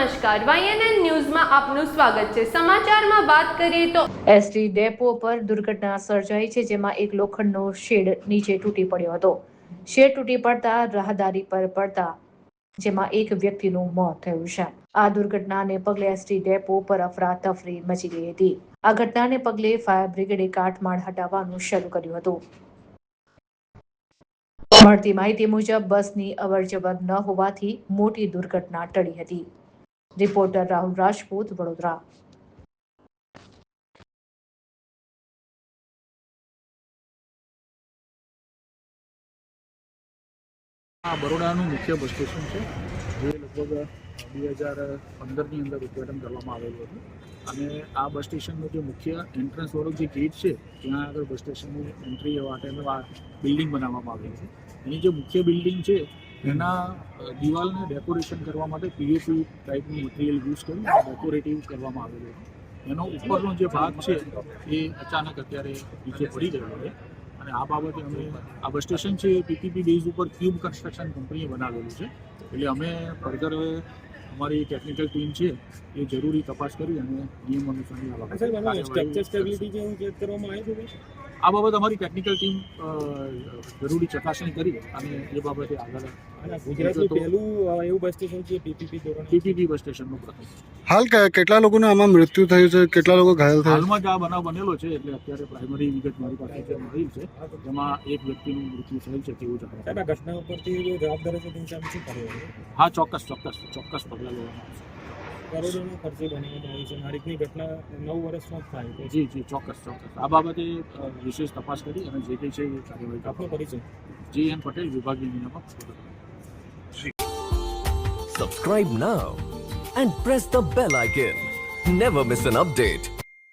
નમસ્કાર, YNN ન્યૂઝમાં આપનું સ્વાગત છે। સમાચારમાં વાત કરીએ તો એસટી ડેપો પર દુર્ઘટના સર્જાઈ છે, જેમાં એક લોખંડનો શેડ નીચે તૂટી પડ્યો હતો। શેડ તૂટી પડતા રાહદારી પર પડતા જેમાં એક વ્યક્તિનું મોત થયું છે। આ દુર્ઘટનાને પગલે એસટી ડેપો પર અફરાતફરી મચી ગઈ હતી। આ ઘટનાને પગલે ફાયર બ્રિગેડે કાટમાળ હટાવવાનું શરૂ કર્યું હતું। મળતી માહિતી મુજબ બસની અવરજવર ન હોવાથી મોટી દુર્ઘટના ટળી હતી। રિપોર્ટર રાહુલ રાજપૂત, વડોદરા। આ બરોડાનું મુખ્ય બસ સ્ટેશન છે, જે લગભગ 2015ની અંદર ઉદ્ઘાટન કરવામાં આવેલું હતું અને આ બસ સ્ટેશનનું જે મુખ્ય એન્ટ્રન્સવાળો જે ગેટ છે, ત્યાં આગળ બસ સ્ટેશનની એન્ટ્રી માટેનું આ બિલ્ડિંગ બનાવવામાં આવેલી છે। એની જે મુખ્ય બિલ્ડિંગ છે એના દિવાલને ડેકોરેશન કરવા માટે પીઓપી ટાઈપનું મટીરિયલ યુઝ કરી ડેકોરેટિવ કરવામાં આવેલું છે। એનો ઉપરનો જે ભાગ છે એ અચાનક અત્યારે નીચે પડી ગયો છે અને આ બાબતે અમે આ બસ સ્ટેશન છે એ પીપીપી બેઝ ઉપર ક્યુબ કન્સ્ટ્રક્શન કંપનીએ બનાવેલું છે। એટલે અમે ફર્ધર અમારી ટેકનિકલ ટીમ છે એ જરૂરી તપાસ કરી અને નિયમ અનુસારની આ બાબતે આ બાબત અમારી ટેકનિકલ ટીમ જરૂરી ચકાસણી કરી અને એ બાબતે આગળ ગુજરાતનું પહેલું એવું બસ સ્ટેશન છે પીપીપી બસ સ્ટેશનનું પ્રથમ। હાલ કેટલા લોકોનું આમાં મૃત્યુ થયું છે, કેટલા લોકો ઘાયલ થયા? હાલમાં જ આ બનાવ બનેલો છે, એટલે અત્યારે પ્રાઇમરી વિગત મારી પાસે જે મળી છે જેમાં એક વ્યક્તિનું મૃત્યુ થયેલ છે તેવું જાણવા। ઘટના ઉપરથી જવાબદાર છે તેની સામે શું કરવું? હા, ચોક્કસ પગલાં લેવામાં આવશે। કરોડોનો ખર્ચે બનાવવામાં આવી છે। આ રીતની ઘટના 9 વર્ષમાં થાય જી ચોક્કસ આ બાબતે વિશેષ તપાસ કરી અને જે કંઈ છે એ કાર્યવાહી આપનો પરિચય? GN પટેલ, વિભાગીય નિયામક। Subscribe now and press the bell icon. Never miss an update.